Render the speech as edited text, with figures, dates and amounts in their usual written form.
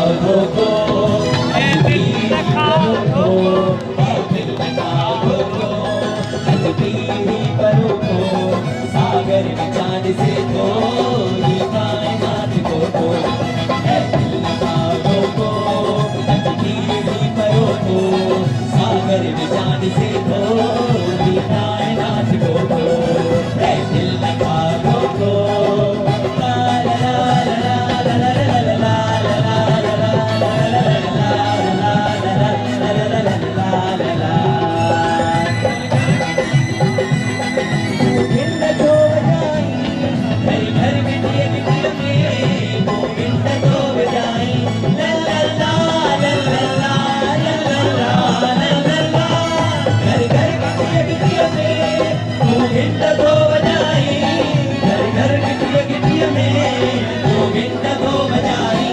रोको, ऐ दिल लगा रोको, ऐ दिल लगा रोको, तकदीरी पर रोको, सागर में चांद से दो, ये कायनात को दो। ऐ दिल लगा रोको, तकदीरी पर रोको, सागर में चांद से दो, ये कायनात को दो। ऐ दिल लगा रोको, ला ला ला ला ला ला ला ला में गोविंद को बजाई।